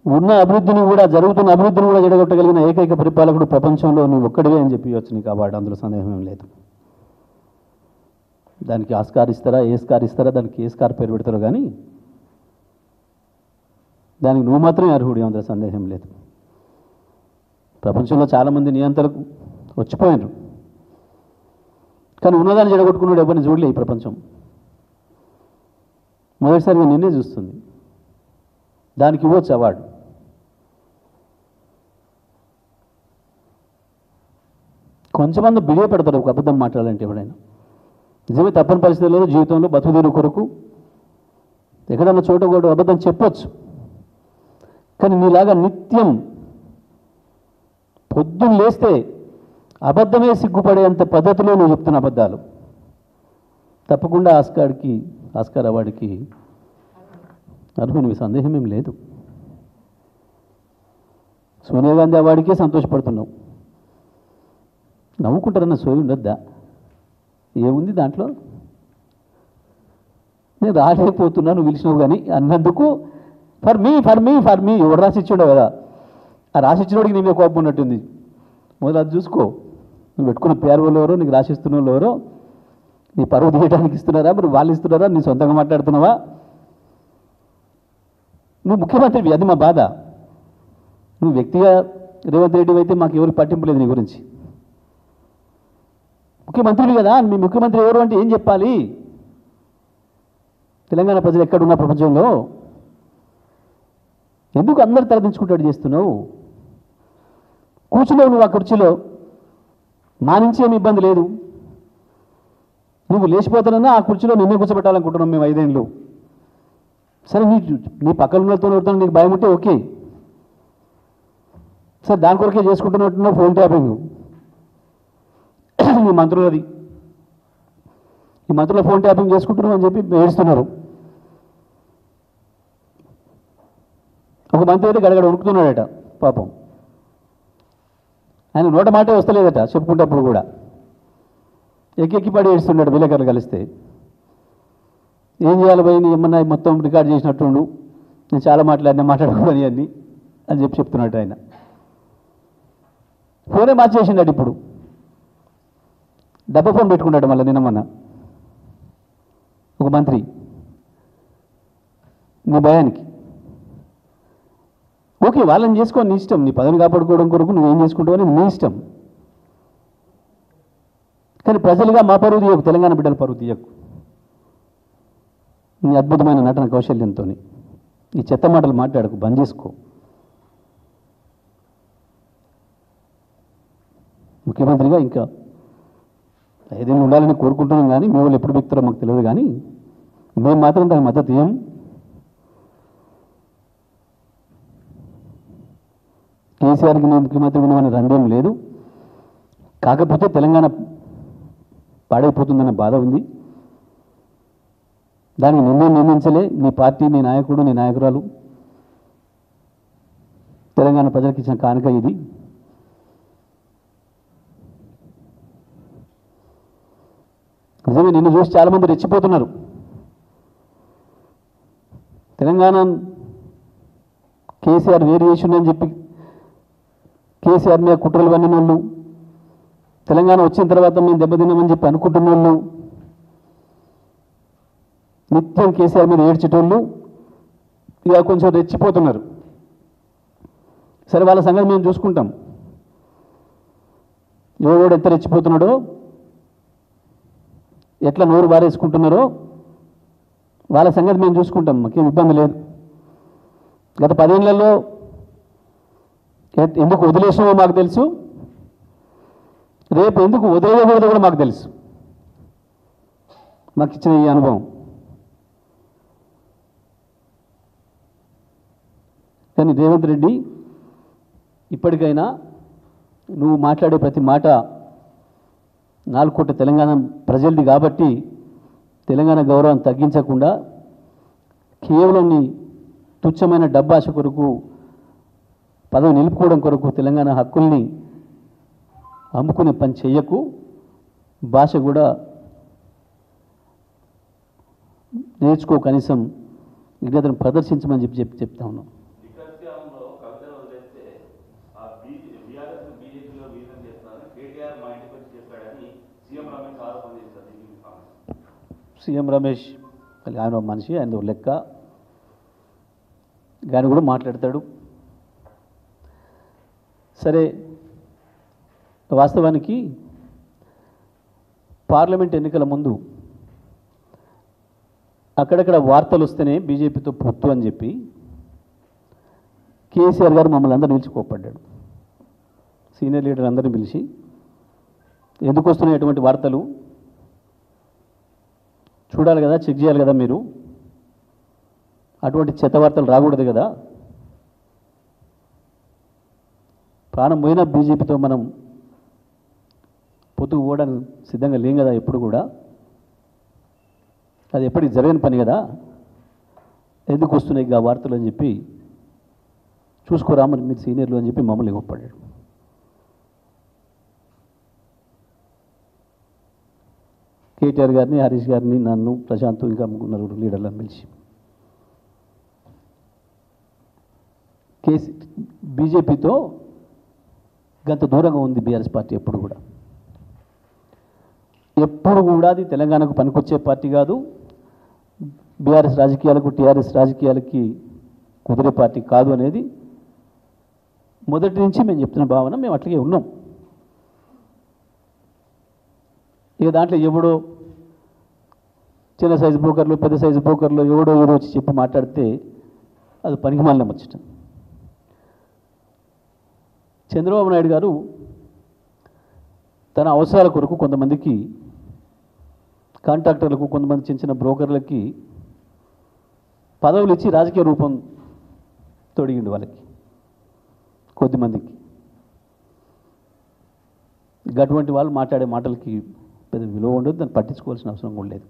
ఉన్న అభివృద్ధిని కూడా, జరుగుతున్న అభివృద్ధిని కూడా జడగొట్టగలిగిన ఏకైక పరిపాలకుడు ప్రపంచంలో నువ్వు ఒక్కడివే అని చెప్పి నీకు అవార్డు. అందులో సందేహం ఏం లేదు. దానికి ఆస్కార్ ఇస్తారా, ఏ స్కార్ ఇస్తారా, దానికి ఏ స్కార్ పేరు పెడతారో కానీ దానికి నువ్వు మాత్రమే అర్హుడి, అందులో సందేహం లేదు. ప్రపంచంలో చాలామంది నియంత్రణకు వచ్చిపోయినారు, కానీ ఉన్నదాన్ని జడగొట్టుకున్నాడు ఎవరిని చూడలే ఈ ప్రపంచం. మొదటిసారిగా నిన్నే చూస్తుంది. దానికి ఇవ్వచ్చు అవార్డు. కొంచెమంది బిడియ పెడతారు ఒక అబద్ధం మాట్లాడాలంటే ఎవడైనా. నిజమే తప్పని పరిస్థితుల్లో జీవితంలో బతుకుదేరు కొరకు ఎక్కడన్నా చోట కూడా అబద్ధం చెప్పొచ్చు. కానీ నీలాగా నిత్యం పొద్దున్న లేస్తే అబద్ధమే సిగ్గుపడేంత పద్ధతిలో నువ్వు చెప్తున్న అబద్ధాలు తప్పకుండా ఆస్కార్ అవార్డుకి అర్హునివి, సందేహం ఏం లేదు. సోనియా గాంధీ అవార్డుకే సంతోషపడుతున్నావు. నవ్వుకుంటారన్న సోయి ఉండొద్దా? ఏముంది దాంట్లో? నేను రాలేకపోతున్నాను పిలిచినావు కానీ అన్నందుకు ఫర్ మీ ఎవడు రాసిచ్చాడో కదా, ఆ రాసిచ్చినోడికి నీ మీద కోపం ఉన్నట్టుంది. మొదలు అది చూసుకో. నువ్వు పెట్టుకున్న పేరు వాళ్ళు ఎవరో, నీకు రాసిస్తున్న వాళ్ళు ఎవరో, నీ పరువు తీయడానికి ఇస్తున్నారా, మరి వాళ్ళు ఇస్తున్నారా, నీ సొంతంగా మాట్లాడుతున్నావా? నువ్వు ముఖ్యమంత్రివి, అది మా బాధ. నువ్వు వ్యక్తిగా రేవంత్ రెడ్డి అయితే మాకు ఎవరికి పట్టింపు లేదు నీ గురించి. ముఖ్యమంత్రివి కదా, మీ ముఖ్యమంత్రి ఎవరు అంటే ఏం చెప్పాలి? తెలంగాణ ప్రజలు ఎక్కడున్న ప్రపంచంలో ఎందుకు అందరు తలదించుకుంటాడు చేస్తున్నావు? కూర్చున్నావు నువ్వు ఆ కుర్చీలో, మా నుంచి ఏమి ఇబ్బంది లేదు. నువ్వు లేచిపోతానన్నా ఆ కుర్చీలో నిన్నే కూర్చోబెట్టాలనుకుంటున్నాం మేము 5 ఏళ్ళు. సరే నీ పక్కన ఉన్నతో నీకు భయం ఉంటే ఓకే, సరే దాని కొరకే చేసుకుంటున్నట్టున్నావు ఫోన్ ట్యాపింగ్. ఈ మంత్రులది, ఈ మంత్రుల ఫోన్ ట్యాపింగ్ చేసుకుంటున్నావు అని చెప్పి ఏడుస్తున్నారు. ఒక మంత్రి అయితే గడగడ ఉడుకుతున్నాడట పాపం. ఆయన నోట మాటే వస్తలేదట చెప్పుకుంటప్పుడు కూడా. ఎక్కి పడి ఏడుస్తున్నాడు విలేకరులు కలిస్తే. ఏం చేయాలి పోయి నీ ఏమన్నా మొత్తం రికార్డ్ చేసినట్టుండు, నేను చాలా మాట్లాడుకోని అన్ని అని చెప్తున్నాడు ఆయన. ఫోనే మార్చేసిండాడు ఇప్పుడు, డబ్బా ఫోన్ పెట్టుకున్నాడు మళ్ళీ నిన్నమన్నా ఒక మంత్రి. నీ భయానికి ఓకే, వాళ్ళని చేసుకో, నీ ఇష్టం. నీ పదవిని కాపాడుకోవడం కొరకు నువ్వేం చేసుకుంటావు అని నీ ఇష్టం. కానీ ప్రజలుగా మా పరువు తీయకు, తెలంగాణ బిడ్డల పరువు తీయకు. నీ అద్భుతమైన నటన కౌశల్యంతో ఈ చెత్త మాటలు మాట్లాడకు, బంద్ చేసుకో. ముఖ్యమంత్రిగా ఇంకా 5 ఏళ్ళు ఉండాలని కోరుకుంటున్నాం, కానీ మీ వాళ్ళు ఎప్పుడు వ్యక్తులో మాకు తెలియదు. కానీ మేము మాత్రం దానికి మద్దతు ఇయ్యం. కేసీఆర్కి నేను ముఖ్యమంత్రి ఉన్నామని రంగం లేదు. కాకపోతే తెలంగాణ పాడైపోతుందన్న బాధ ఉంది. దానికి నిర్ణయించలే నీ పార్టీ, నీ నాయకుడు, నీ నాయకురాలు. తెలంగాణ ప్రజలకు ఇచ్చిన కానుక ఇది. నిజమే, నిన్ను చూసి చాలామంది రెచ్చిపోతున్నారు. తెలంగాణ కేసీఆర్ వేరియేషన్ అని చెప్పి కేసీఆర్ మీద కుట్రలు పన్నిన వాళ్ళు, తెలంగాణ వచ్చిన తర్వాత మేము దెబ్బతిన్నామని చెప్పి అనుకుంటున్న వాళ్ళు, నిత్యం కేసీఆర్ మీద ఏడ్చేటోళ్ళు ఇక కొంచెం రెచ్చిపోతున్నారు. సరే, వాళ్ళ సంగతి మేము చూసుకుంటాం. ఎవడోడు ఎంత రెచ్చిపోతున్నాడో, ఎట్లా నోరు బారేసుకుంటున్నారో వాళ్ళ సంగతి మేము చూసుకుంటాం. మాకేం ఇబ్బంది లేదు. గత 10 ఏళ్లలో ఎందుకు వదిలేసినామో మాకు తెలుసు, రేపు ఎందుకు వదిలేయకూడదో కూడా మాకు తెలుసు. మాకు ఇచ్చిన ఈ అనుభవం. కానీ రేవంత్ రెడ్డి, ఇప్పటికైనా నువ్వు మాట్లాడే ప్రతి మాట 4 కోట్ల తెలంగాణ ప్రజలది కాబట్టి తెలంగాణ గౌరవం తగ్గించకుండా కేవలం నీ తుచ్చమైన డబ్బాశ కొరకు, పదవి నిలుపుకోవడం కొరకు తెలంగాణ హక్కుల్ని అమ్ముకునే పని చెయ్యకు. భాష కూడా నేర్చుకో, కనీసం విజ్ఞతను ప్రదర్శించమని చెప్తా ఉన్నాం. సీఎం రమేష్ ఆయన మనిషి, ఆయన లెక్క, ఆయన కూడా మాట్లాడతాడు. సరే, వాస్తవానికి పార్లమెంట్ ఎన్నికల ముందు అక్కడక్కడ వార్తలు వస్తేనే బీజేపీతో పొత్తు అని చెప్పి కేసీఆర్ గారు మమ్మల్ని అందరూ పిలిచి కోప్పడ్డాడు. సీనియర్ లీడర్ అందరినీ పిలిచి ఎందుకు వస్తున్నాయి అటువంటి వార్తలు చూడాలి కదా, చెక్ చేయాలి కదా మీరు. అటువంటి చెత్త వార్తలు రాకూడదు కదా. ప్రాణం పోయినా బీజేపీతో మనం పొత్తుకు పోవడానికి సిద్ధంగా లేం కదా ఎప్పుడు కూడా. అది ఎప్పటికి జరగని పని కదా. ఎందుకు వస్తున్నాయి ఆ వార్తలు అని చెప్పి చూసుకోరా మరి మీరు సీనియర్లు అని చెప్పి మమ్మల్ని గొప్పడాడు. కేటీఆర్ గారిని, హరీష్ గారిని, నన్ను, ప్రశాంత్, ఇంకా నలుగురు లీడర్లను పిలిచి బీజేపీతో గంత దూరంగా ఉంది బీఆర్ఎస్ పార్టీ. ఎప్పుడు కూడా అది తెలంగాణకు పనికొచ్చే పార్టీ కాదు. బీఆర్ఎస్ రాజకీయాలకు, టీఆర్ఎస్ రాజకీయాలకి కుదిరే పార్టీ కాదు అనేది మొదటి నుంచి మేము చెప్తున్న భావన. మేము అట్లాగే ఉన్నాం. ఇక దాంట్లో ఎవడో చిన్న సైజు బ్రోకర్లు, పెద్ద సైజు బ్రోకర్లు ఎవడో వచ్చి చెప్పి మాట్లాడితే అది పనికి మాలిన ముచ్చట. చంద్రబాబు నాయుడు గారు తన అవసరాల కొరకు కొంతమందికి కాంట్రాక్టర్లకు, కొంతమంది చిన్న చిన్న బ్రోకర్లకి పదవులు ఇచ్చి రాజకీయ రూపం తొడిగిండు వాళ్ళకి, కొద్దిమందికి. అటువంటి వాళ్ళు మాట్లాడే మాటలకి పెద్ద విలువ ఉండదు, దాన్ని పట్టించుకోవాల్సిన అవసరం కూడా లేదు.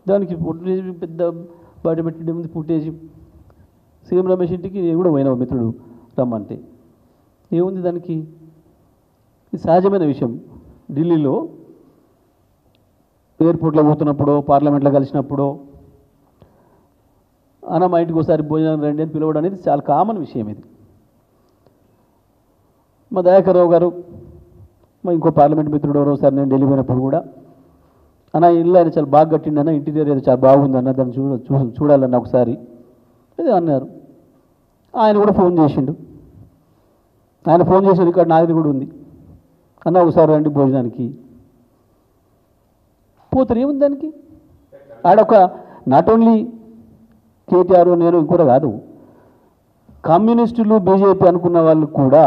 దానికి ఫుటేజ్ పెద్ద బయట పెట్టే ముందు ఫుటేజ్ సీఎం రమేష్ ఇంటికి నేను కూడా పోయినా మిత్రుడు రమ్మంటే. ఏముంది దానికి? ఇది సహజమైన విషయం. ఢిల్లీలో ఎయిర్పోర్ట్లో పోతున్నప్పుడు, పార్లమెంట్లో కలిసినప్పుడు అన్న మా ఇంటికి ఒకసారి భోజనం రండి అని పిలవడం అనేది చాలా కామన్ విషయం. ఇది మా దయాకర్ రావు గారు, మా ఇంకో పార్లమెంట్ మిత్రుడు ఒకసారి నేను ఢిల్లీ పోయినప్పుడు కూడా అన్న ఇల్లు ఆయన చాలా బాగా కట్టిండన్న, ఇంటీరియర్ ఏదో చాలా బాగుందన్న, దాన్ని చూడాలన్న ఒకసారి అదే అన్నారు. ఆయన కూడా ఫోన్ చేసిండు. ఆయన ఫోన్ చేసిన ఇక్కడ నాది కూడా ఉంది. అన్న ఒకసారి రండి భోజనానికి. పోతారు, ఏముంది దానికి? ఆడొక నాట్ ఓన్లీ కేటీఆర్, నేను ఇంకోటి కాదు, కమ్యూనిస్టులు బీజేపీ అనుకున్న వాళ్ళు కూడా,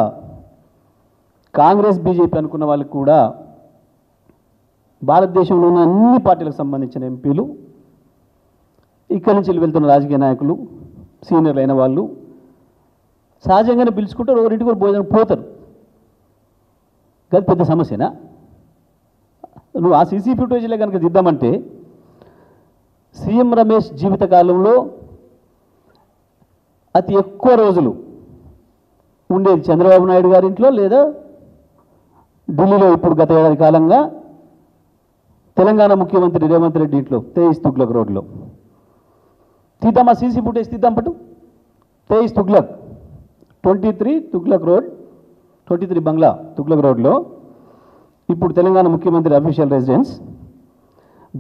కాంగ్రెస్ బీజేపీ అనుకున్న వాళ్ళకి కూడా, భారతదేశంలో ఉన్న అన్ని పార్టీలకు సంబంధించిన ఎంపీలు, ఇక్కడి నుంచి వెళ్తున్న రాజకీయ నాయకులు, సీనియర్లు అయిన వాళ్ళు సహజంగానే పిలుచుకుంటారు, ఒకరింటికి కూడా భోజనం పోతారు. అది పెద్ద సమస్యనా? నువ్వు ఆ సీసీ ఫుటేజ్లే కనుక దిద్దామంటే సీఎం రమేష్ జీవితకాలంలో అతి ఎక్కువ రోజులు ఉండేది చంద్రబాబు నాయుడు గారింట్లో, లేదా ఢిల్లీలో ఇప్పుడు గత ఏడాది కాలంగా తెలంగాణ ముఖ్యమంత్రి రేవంత్ రెడ్డి ఇంట్లో, తేయిస్ తుగ్లక్ రోడ్లో. తీద్దామా సీసీ ఫుటేజ్? తీద్దాం పట్టు. తేయిస్ తుగ్లక్ 23 తుగ్లక్ రోడ్, 23 బంగ్లా తుగ్లక్ రోడ్లో ఇప్పుడు తెలంగాణ ముఖ్యమంత్రి అఫీషియల్ రెసిడెన్స్.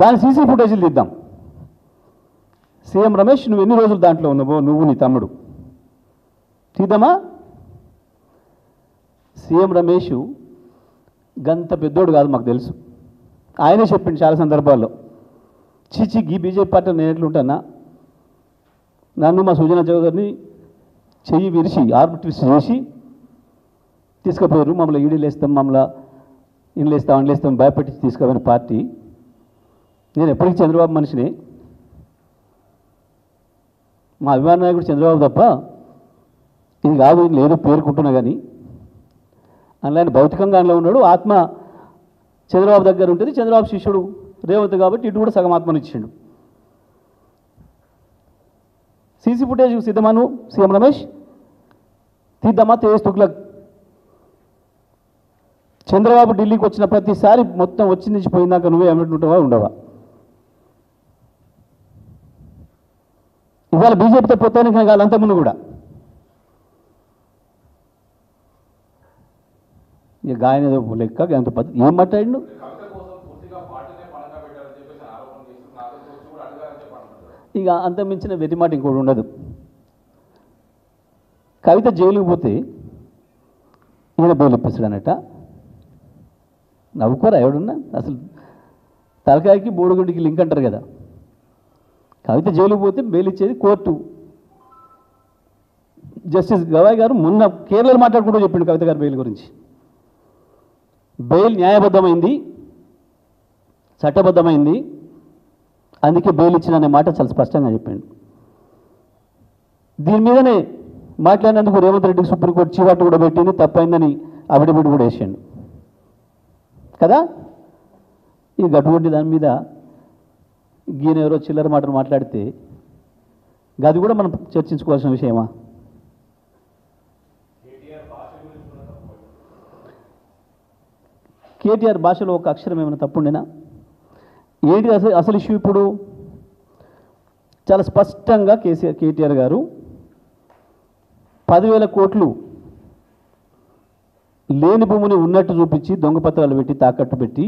దాని సీసీ ఫుటేజీలు తీద్దాం. సీఎం రమేష్ నువ్వు ఎన్ని రోజులు దాంట్లో ఉన్నావో, నువ్వు నీ తమ్ముడు, తీద్దామా? సీఎం రమేష్ గంత పెద్దోడు కాదు, మాకు తెలుసు. ఆయనే చెప్పిండు చాలా సందర్భాల్లో, చీచి గీ బీజేపీ పార్టీ నేను ఎట్లుంటానా, నన్ను మా సుజనా చౌదరిని చెయ్యి విరిచి ఆర్బిట్రిస్ట్ చేసి తీసుకుపోయారు, మమ్మల్ని ఈడీలు వేస్తాం, మమ్మల్ని ఇండ్లు వేస్తాం, అండ్లు వేస్తాం భయపెట్టి తీసుకుపోయిన పార్టీ. నేను ఎప్పటికీ చంద్రబాబు మనిషిని, మా అభిమాన నాయకుడు చంద్రబాబు తప్ప ఇది కాదు లేదు పేర్కొంటున్నా. కానీ అందులో ఆయన భౌతికంగా అందులో ఉన్నాడు, ఆత్మ చంద్రబాబు దగ్గర ఉంటుంది. చంద్రబాబు శిష్యుడు రేవంత్ కాబట్టి ఇటు కూడా సగం ఆత్మను ఇచ్చిండు. సీసీ ఫుటేజ్ సిద్ధమాను సీఎం రమేష్, తీద్దామా తేజ్ తుగ్లక్? చంద్రబాబు ఢిల్లీకి వచ్చిన ప్రతిసారి మొత్తం వచ్చి నుంచి పోయిందాక నువ్వే ఏమంటుంటావా, ఉండవా? ఇవాళ బీజేపీతో పోతానికి కాదు, అంతకుముందు కూడా ఇక గాయన ఏదో లెక్క అంత పద్ధతి ఏం మాట్లాడిండు. ఇక అంత మించిన వెర్రి మాట ఇంకోటి ఉండదు. కవిత జైలుకి పోతే ఈయన బెయిల్ ఇప్పిస్తాడనట. నవ్వుకోరా ఎవడున్నా? అసలు తలకాయకి బోడిగుండికి లింక్ అంటారు కదా. కవిత జైలుకి పోతే బెయిల్ ఇచ్చేది కోర్టు. జస్టిస్ గవాయ్ గారు మొన్న కేరళలో మాట్లాడుకుంటూ చెప్పిండు కవిత గారి బెయిల్ గురించి. బెయిల్ న్యాయబద్ధమైంది, చట్టబద్ధమైంది, అందుకే బెయిల్ ఇచ్చిన మాట చాలా స్పష్టంగా చెప్పిండు. దీని మీదనే మాట్లాడినందుకు రేవంత్ రెడ్డికి సుప్రీంకోర్టు చీవాటు కూడా పెట్టింది, తప్పైందని అఫిడవిట్ కూడా వేసాడు కదా. ఈ అటువంటి దాని మీద ఈయన ఎవరో చిల్లర మాటలు మాట్లాడితే అది కూడా మనం చర్చించుకోవాల్సిన విషయమా? కేటీఆర్ భాషలో ఒక అక్షరం ఏమైనా తప్పుండేనా? ఏంటి అసలు ఇష్యూ? ఇప్పుడు చాలా స్పష్టంగా కేటీఆర్ గారు 10,000 కోట్లు లేని భూమిని ఉన్నట్టు చూపించి దొంగ పత్రాలు పెట్టి తాకట్టు పెట్టి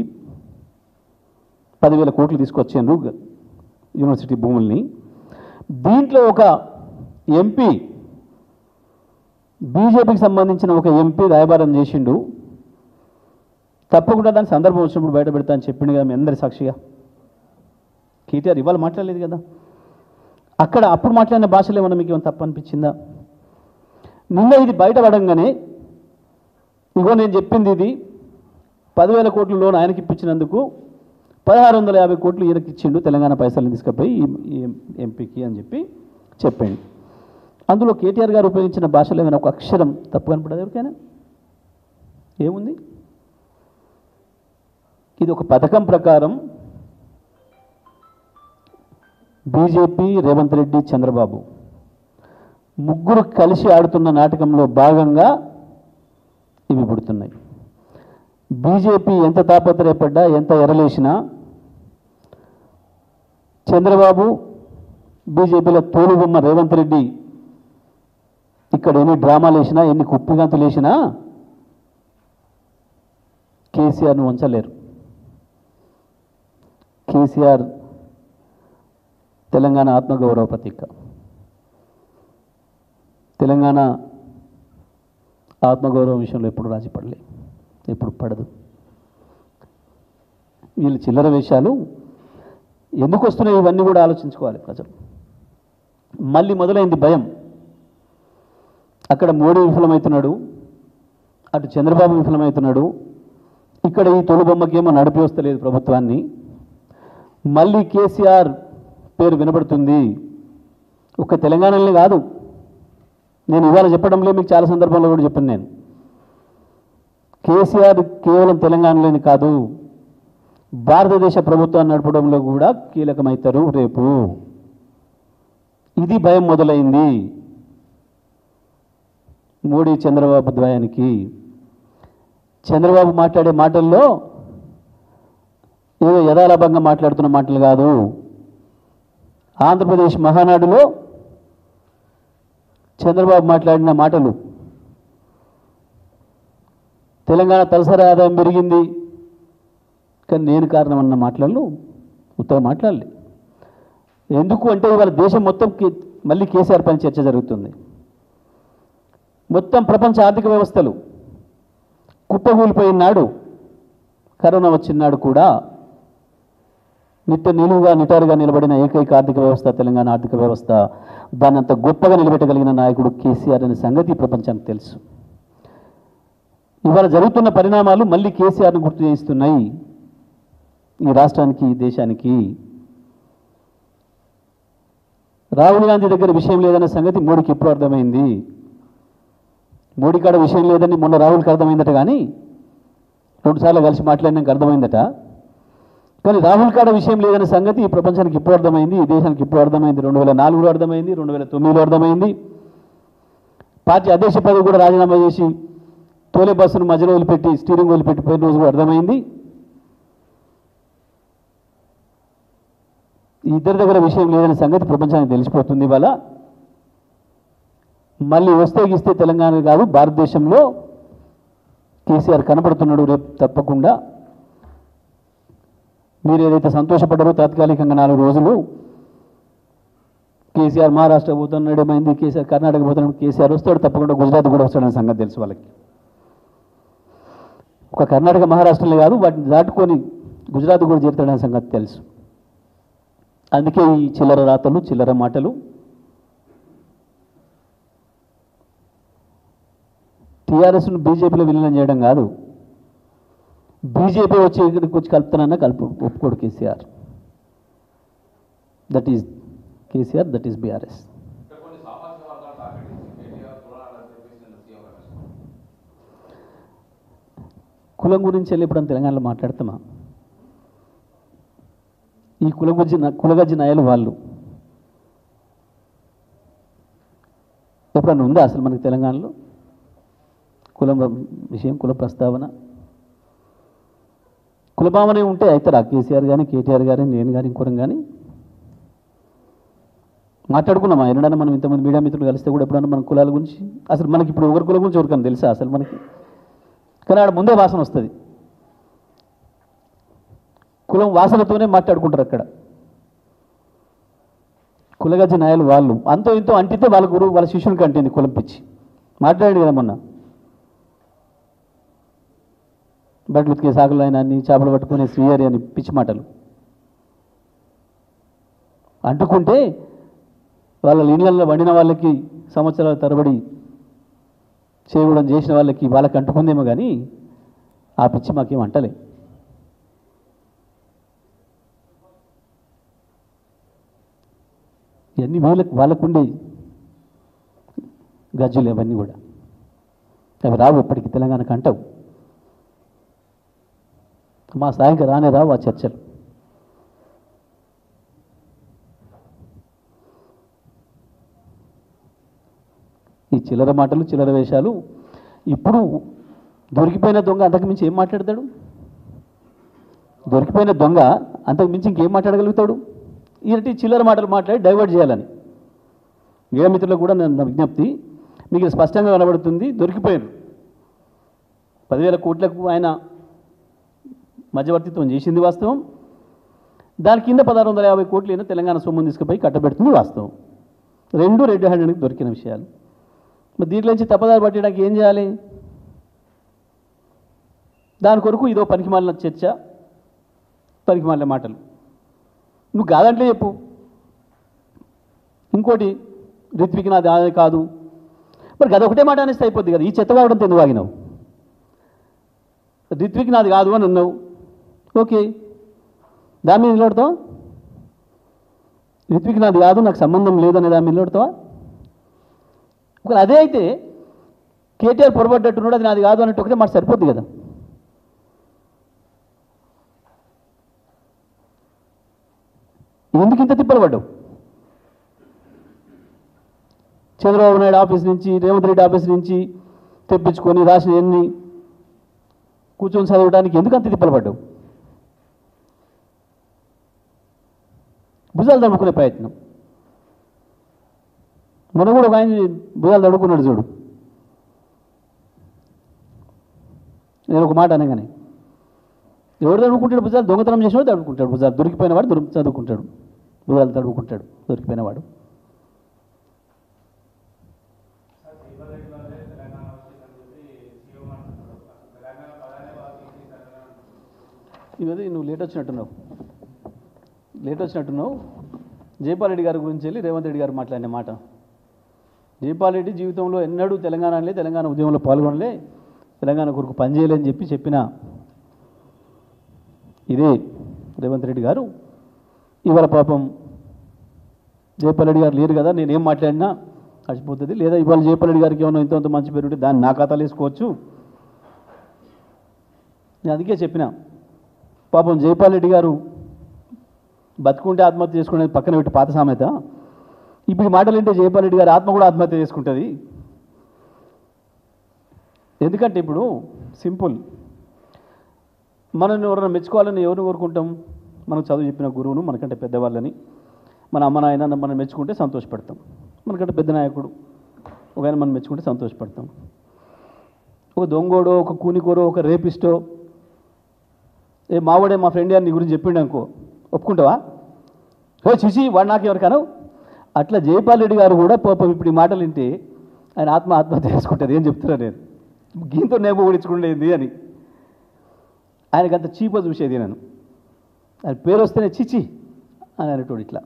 10,000 కోట్లు తీసుకొచ్చారు యూనివర్సిటీ భూముల్ని. దీంట్లో ఒక ఎంపీ, బీజేపీకి సంబంధించిన ఒక ఎంపీ రాయబారం చేసిండు. తప్పకుండా దాని సందర్భం వచ్చినప్పుడు బయట పెడతా అని చెప్పిండు కదా మీ అందరి సాక్షిగా. కేటీఆర్ ఇవాళ మాట్లాడలేదు కదా. అక్కడ అప్పుడు మాట్లాడిన భాషలో ఏమన్నా మీకు ఏమైనా తప్పు అనిపించిందా? నిన్న ఇది బయటపడంగానే ఇగో నేను చెప్పింది ఇది 10,000 కోట్ల లోన్ ఆయనకి ఇప్పించినందుకు 1,650 కోట్లు ఈయనకి ఇచ్చిండు తెలంగాణ పైసలు తీసుకుపోయి ఈ ఎంపీకి అని చెప్పి చెప్పండి. అందులో కేటీఆర్ గారు ఉపయోగించిన భాషలో ఏమైనా ఒక అక్షరం తప్పు కనపడదు ఎవరికైనా? ఏముంది? ఇది ఒక పథకం ప్రకారం బీజేపీ, రేవంత్ రెడ్డి, చంద్రబాబు ముగ్గురు కలిసి ఆడుతున్న నాటకంలో భాగంగా ఇవి పుడుతున్నాయి. బీజేపీ ఎంత తాపత్రయపడ్డా, ఎంత ఎరలేసినా చంద్రబాబు, బీజేపీలో తోలుబొమ్మ రేవంత్ రెడ్డి ఇక్కడ ఎన్ని డ్రామాలు వేసినా, ఎన్ని కుప్పిగంతులు వేసినా కేసీఆర్ను ఉంచలేరు. కేసీఆర్ తెలంగాణ ఆత్మగౌరవ ప్రతీక. తెలంగాణ ఆత్మగౌరవం విషయంలో ఎప్పుడు రాజీ పడలే, ఎప్పుడు పడదు. వీళ్ళు చిల్లర వేషాలు ఎందుకు వస్తున్నాయి ఇవన్నీ కూడా ఆలోచించుకోవాలి ప్రజలు. మళ్ళీ మొదలైంది భయం. అక్కడ మోడీ విఫలమవుతున్నాడు, అటు చంద్రబాబు విఫలమవుతున్నాడు, ఇక్కడ ఈ తొలుబొమ్మకేమో నడిపి వస్తలేదు ప్రభుత్వాన్ని. మళ్ళీ కేసీఆర్ పేరు వినబడుతుంది. ఒక్క తెలంగాణలో కాదు, నేను ఇవాళ చెప్పడంలో మీకు చాలా సందర్భాల్లో కూడా చెప్పాను. నేను కేసీఆర్ కేవలం తెలంగాణలోని కాదు, భారతదేశ ప్రభుత్వాన్ని నడపడంలో కూడా కీలకమవుతారు రేపు. ఇది భయం మొదలైంది మోడీ చంద్రబాబు ద్వయానికి. చంద్రబాబు మాట్లాడే మాటల్లో ఏదో యథాలాభంగా మాట్లాడుతున్న మాటలు కాదు. ఆంధ్రప్రదేశ్ మహానాడులో చంద్రబాబు మాట్లాడిన మాటలు, తెలంగాణ తలసరి ఆదాయం పెరిగింది కానీ నేను కారణం అన్న మాటలు ఉత్తగా మాట్లాడలే. ఎందుకు అంటే ఇవాళ దేశం మొత్తం మళ్ళీ కేసీఆర్ పైన చర్చ జరుగుతుంది. మొత్తం ప్రపంచ ఆర్థిక వ్యవస్థలు కుప్పగూలిపోయినాడు, కరోనా వచ్చినాడు కూడా నిటారుగా నిలబడిన ఏకైక ఆర్థిక వ్యవస్థ తెలంగాణ ఆర్థిక వ్యవస్థ. దాన్ని అంత గొప్పగా నిలబెట్టగలిగిన నాయకుడు కేసీఆర్ అనే సంగతి ప్రపంచానికి తెలుసు. ఇవాళ జరుగుతున్న పరిణామాలు మళ్ళీ కేసీఆర్ను గుర్తు చేయిస్తున్నాయి ఈ రాష్ట్రానికి, ఈ దేశానికి. రాహుల్ గాంధీ దగ్గర విషయం లేదన్న సంగతి మోడీకి ఎప్పుడు అర్థమైంది? మోడీ కాడ విషయం లేదని మొన్న రాహుల్కి అర్థమైందట, కానీ 2 సార్లు కలిసి మాట్లాడినాక అర్థమైందట. కానీ రాహుల్ కాడ విషయం లేదనే సంగతి ఈ ప్రపంచానికి ఇప్పుడు అర్థమైంది, ఈ దేశానికి ఇప్పుడు అర్థమైంది. 2004లో అర్థమైంది, 2009లో అర్థమైంది. పార్టీ అధ్యక్ష పదవి కూడా రాజీనామా చేసి తోలే బస్సును మధ్యలో వదిలిపెట్టి స్టీరింగ్ వదిలిపెట్టి పోయిన రోజు కూడా అర్థమైంది. ఈ ఇద్దరి దగ్గర విషయం లేదనే సంగతి ప్రపంచానికి తెలిసిపోతుంది. ఇవాళ మళ్ళీ వస్తే గిస్తే తెలంగాణ కాదు, భారతదేశంలో కేసీఆర్ కనపడుతున్నాడు రేపు తప్పకుండా. మీరు ఏదైతే సంతోషపడ్డారో తాత్కాలికంగా 4 రోజులు కేసీఆర్ మహారాష్ట్ర పోతున్నాడు, ఏమైంది, కేసీఆర్ కర్ణాటక పోతున్నాడు, కేసీఆర్ వస్తాడు తప్పకుండా, గుజరాత్ కూడా వస్తాడనే సంగతి తెలుసు వాళ్ళకి. ఒక కర్ణాటక మహారాష్ట్రలో కాదు, వాటిని దాటుకొని గుజరాత్ కూడా చేరుతాడనే సంగతి తెలుసు. అందుకే ఈ చిల్లర రాతలు, చిల్లర మాటలు. టీఆర్ఎస్ను బీజేపీలో విలీనం చేయడం కాదు, బీజేపీ వచ్చి ఇక్కడికి వచ్చి కలుపుతానన్నా ఒప్పుకోడు KCR. That is KCR, that is BRS. కులం గురించి వెళ్ళి ఇప్పుడు తెలంగాణలో మాట్లాడతామా? ఈ కులగజ్జి నాయలు వాళ్ళు ఎప్పుడన్నా ఉందా అసలు మనకి తెలంగాణలో కులం విషయం, కుల ప్రస్తావన? కులభావనే ఉంటే అవుతారా కేసీఆర్ కానీ, కేటీఆర్ కానీ, నేను కానీ, ఇంకోరం కానీ? మాట్లాడుకున్నామా ఎన్నడన్నా మనం? ఇంతమంది మీడియా మిత్రులు కలిస్తే కూడా ఎప్పుడన్నా మన కులాల గురించి అసలు మనకి ఇప్పుడు ఎవరి కులం గురించి ఎవరికన్నా తెలుసా అసలు మనకి? కానీ ఆడ ముందే వాసన వస్తుంది. కులం వాసనతోనే మాట్లాడుకుంటారు అక్కడ. కులగజ్జి నాయలు వాళ్ళు అంతో ఇంతో అంటితే వాళ్ళ గురువు వాళ్ళ శిష్యునికి అంటింది కులం పిచ్చి. మాట్లాడాడు కదా మొన్న, బట్టలు ఉతికే సాగులు అయినా అన్ని చేపలు పట్టుకునే శ్రీహరి అని పిచ్చి మాటలు అంటుకుంటే వాళ్ళ ఇళ్ళల్లో వండిన వాళ్ళకి సంవత్సరాల తరబడి చేయడం చేసిన వాళ్ళకి అంటుకుందేమో కానీ ఆ పిచ్చి మాకేం అంటలే. ఇవన్నీ వాళ్ళకుండే గజ్జులు అవన్నీ కూడా అవి రావు ఇప్పటికి తెలంగాణకు అంటావు. మా స్థాయికి రానే రావు ఆ చర్చలు. ఈ చిల్లర మాటలు, చిల్లర వేషాలు. ఇప్పుడు దొరికిపోయిన దొంగ అంతకుమించి ఏం మాట్లాడతాడు? దొరికిపోయిన దొంగ అంతకుమించి ఇంకేం మాట్లాడగలుగుతాడు? ఇలాంటి చిల్లర మాటలు మాట్లాడి డైవర్ట్ చేయాలని మీడియా మిత్రులకు కూడా నా విజ్ఞప్తి. మీకు స్పష్టంగా కనబడుతుంది, దొరికిపోయారు. 10,000 కోట్లకు ఆయన మధ్యవర్తిత్వం చేసింది వాస్తవం. దాని కింద 1,650 కోట్లు అయినా తెలంగాణ సొమ్మును తీసుకుపోయి కట్టబెడుతుంది వాస్తవం. రెండు రెడ్ హ్యాండెడ్కి దొరికిన విషయాలు. మరి దీంట్లో నుంచి తప్పదారి పట్టడానికి ఏం చేయాలి? దాని కొరకు ఇదో పనికిమాలిన చర్చ, పనికిమాలిన మాటలు. నువ్వు కాదంటే చెప్పు. ఇంకోటి, రిత్విక్ నాది ఆదాయం కాదు. మరి అదొకటే మాట అనేస్తే అయిపోద్ది కదా. ఈ చెత్త వాడడంతో ఎందుకు ఆగినావు? రిత్విక్ నాది కాదు అని అన్నావు, ఓకే, దాని మీద నిలబడతావా? రిత్విక్ నాది కాదు, నాకు సంబంధం లేదనే దాని మీద నిలబడతావా? ఒకవేళ అదే అయితే కేటీఆర్ పొరపడ్డట్టున్నాడు, అది నాది కాదు అన్నట్టు ఒకటే మాట సరిపోద్ది కదా. ఎందుకు ఇంత తిప్పలు పడ్డావు? చంద్రబాబు నాయుడు ఆఫీస్ నుంచి, రేవంత్ రెడ్డి ఆఫీస్ నుంచి తెప్పించుకొని రాసిన ఎన్ని కూర్చొని చదవడానికి ఎందుకు అంత తిప్పలు పడ్డావు? భుజాలు తడుపుకునే ప్రయత్నం. మొన్న కూడా ఒక ఆయన భుజాలు తడుపుకున్నాడు చూడు. నేను ఒక మాట అనగానే, ఎవరు తడుపుకుంటాడు భుజాలు? దొంగతనం చేసినవాడు తడుపుకుంటాడు భుజాలు, దొరికిపోయిన వాడు చదువుకుంటాడు, భుజాలు తడుపుకుంటాడు దొరికిపోయిన వాడు. ఇవన్నీ నువ్వు లేట్ వచ్చినట్టున్నావు. జైపాల్ రెడ్డి గారి గురించి వెళ్ళి రేవంత్ రెడ్డి గారు మాట్లాడిన మాట. జైపాల్ రెడ్డి జీవితంలో ఎన్నడూ తెలంగాణ ఉద్యమంలో పాల్గొనలే, తెలంగాణ కొరకు పనిచేయలేని చెప్పిన ఇదే రేవంత్ రెడ్డి గారు ఇవాళ పాపం జైపాల్ రెడ్డి గారు లేరు కదా, నేనేం మాట్లాడినా చచ్చిపోతుంది, లేదా ఇవాళ జైపాల్ రెడ్డి గారికి ఏమన్నా ఇంత మంచి పేరు ఉంటే దాన్ని నా ఖాతాలో వేసుకోవచ్చు. నేను అందుకే చెప్పిన, పాపం జైపాల్ రెడ్డి గారు బతుకుంటే ఆత్మహత్య చేసుకునేది పక్కన పెట్టి పాత సామెత. ఇప్పుడు ఈ మాటలు ఏంటే జైపాల్ రెడ్డి గారు ఆత్మ కూడా ఆత్మహత్య చేసుకుంటుంది. ఎందుకంటే ఇప్పుడు సింపుల్, మనల్ని ఎవరైనా మెచ్చుకోవాలని ఎవరిని కోరుకుంటాం? మనకు చదువు చెప్పిన గురువును, మనకంటే పెద్దవాళ్ళని, మన అమ్మ నాయన మనం మెచ్చుకుంటే సంతోషపడతాం. మనకంటే పెద్ద నాయకుడు ఒక ఆయన మనం మెచ్చుకుంటే సంతోషపడతాం. ఒక దొంగోడో, ఒక కూనికోరో, ఒక రేపిస్టో, మావాడే మా ఫ్రెండ్ అని నీ గురించి చెప్పిండు అనుకో, ఒప్పుకుంటావా? చూసి వాడు నాకు ఎవరికనో. అట్లా జైపాల్ రెడ్డి గారు కూడా పాపం ఇప్పుడు ఈ మాటలు వింటే ఆయన ఆత్మహత్య చేసుకుంటారు. ఏం చెప్తున్నా నేను, గీంతో నేబో ఓడించుకుండేది అని ఆయనకు అంత చీపో చూసేది. నేను ఆయన పేరు వస్తేనే చిచి అని అనేటోడు. ఇట్లా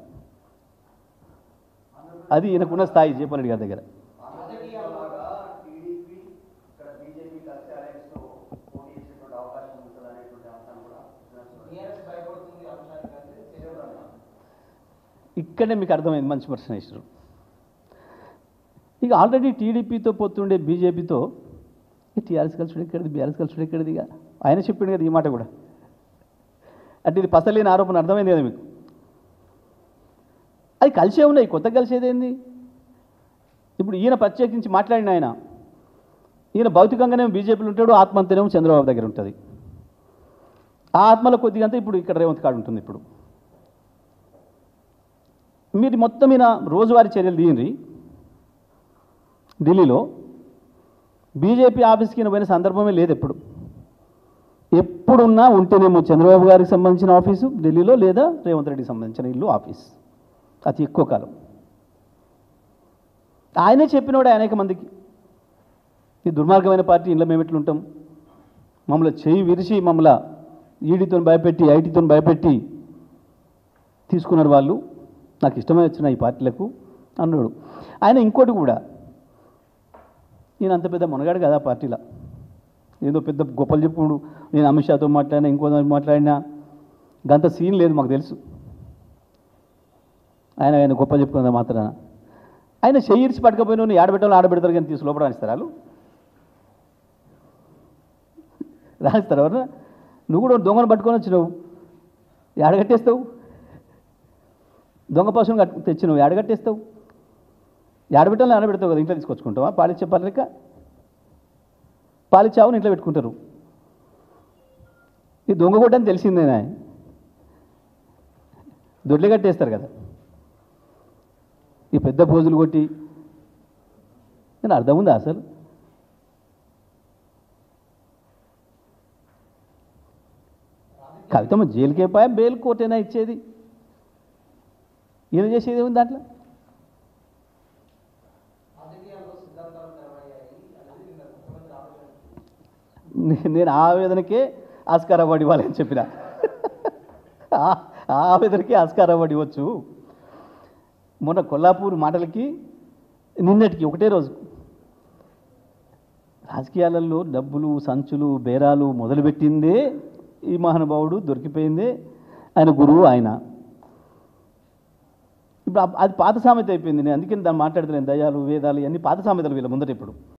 అది ఈయనకున్న స్థాయి జైపాల్ రెడ్డి గారి దగ్గర. ఇక్కడే మీకు అర్థమైంది మంచి ప్రశ్న వేసారు. ఇక ఆల్రెడీ టీడీపీతో పోతుండే బీజేపీతో టీఆర్ఎస్ కలిసి ఎక్కడిది, బీఆర్ఎస్ కలిసి ఎక్కడిది, ఇక ఆయన చెప్పిండు కదా ఈ మాట కూడా. అంటే ఇది పసలేని ఆరోపణ అర్థమైంది కదా మీకు. అది కలిసే ఉన్నాయి, కొత్త కలిసేది ఏంది? ఇప్పుడు ఈయన ప్రత్యేకించి మాట్లాడిన ఈయన భౌతికంగానే బీజేపీలో ఉంటాడు, ఆత్మ అంతేనేమో చంద్రబాబు దగ్గర ఉంటుంది. ఆ ఆత్మలో కొద్దిగా అంతా ఇప్పుడు ఇక్కడ రేవంత్ కాడు ఉంటుంది. ఇప్పుడు మీరు మొత్తం ఈయన రోజువారీ చర్యలు తీయండి. ఢిల్లీలో బీజేపీ ఆఫీస్కి ఈయన పోయిన సందర్భమే లేదు. ఎప్పుడున్నా ఉంటేనేమో చంద్రబాబు గారికి సంబంధించిన ఆఫీసు ఢిల్లీలో, లేదా రేవంత్ రెడ్డికి సంబంధించిన ఇల్లు ఆఫీస్, అతి ఎక్కువ కాలం. ఆయనే చెప్పినవాడు అనేక మందికి, ఈ దుర్మార్గమైన పార్టీ ఇంట్లో మేము ఎట్లుంటాం, మమ్మల్ని చేయి విరిచి మమ్మల్ని ఈడీతో భయపెట్టి ఐటీతో భయపెట్టి తీసుకున్నారు వాళ్ళు, నాకు ఇష్టమై వచ్చిన ఈ పార్టీలకు అన్నాడు. ఆయన ఇంకోటి కూడా, ఈయన అంత పెద్ద మునగాడు కదా పార్టీలో, ఏదో పెద్ద గొప్పలు చెప్పుకోడు. నేను అమిత్ షాతో మాట్లాడినా, ఇంకో మాట్లాడినా గంత సీన్ లేదు మాకు తెలుసు. ఆయన గొప్పలు చెప్పుకున్నది మాత్రాన ఆయన చెయ్యిరిచి పట్టుకపోయిన ఆడబెట్టాలి, ఆడబెడతారు కానీ తీసి లోపల రానిస్తారు వాళ్ళు, రానిస్తారు ఎవరు? నువ్వు కూడా దొంగను పట్టుకొని వచ్చినావు, ఏడగట్టేస్తావు, దొంగ పశువును తెచ్చినావు, ఏడగట్టేస్తావు, ఏడబెట్టాలని ఆడబెడతావు కదా, ఇంట్లో తీసుకొచ్చుకుంటావా? పాలిచ్చే పర్లేక పాలిచ్చావుని ఇంట్లో పెట్టుకుంటారు. ఈ దొంగ కొట్టని తెలిసిందేనా, దొడ్లు కట్టేస్తారు కదా ఈ పెద్ద పోజులు కొట్టి. నేను అర్థం ఉందా అసలు? కవితమ్మ జైలుకే పోయా, బెయిల్ కోర్టేనా ఇచ్చేది? ఈయన చేసేది ఏముంది దాంట్లో? నేను ఆవేదనకే ఆస్కార్ అవార్డు ఇవ్వాలని చెప్పిన, ఆవేదనకే ఆస్కార్ అవార్డు ఇవ్వచ్చు. మొన్న కొల్లాపూర్ మాటలకి నిన్నటికి ఒకటే రోజు రాజకీయాలలో డబ్బులు సంచులు బేరాలు మొదలుపెట్టిందే ఈ మహానుభావుడు, దొరికిపోయిందే ఆయన గురువు ఆయన. ఇప్పుడు అది పాత సామెత అయిపోయింది. నేను అందుకని దాన్ని మాట్లాడుతున్నాను. దయాలు వేదాలు ఇవన్నీ పాత సామెతలు వీళ్ళ ముందట ఇప్పుడు.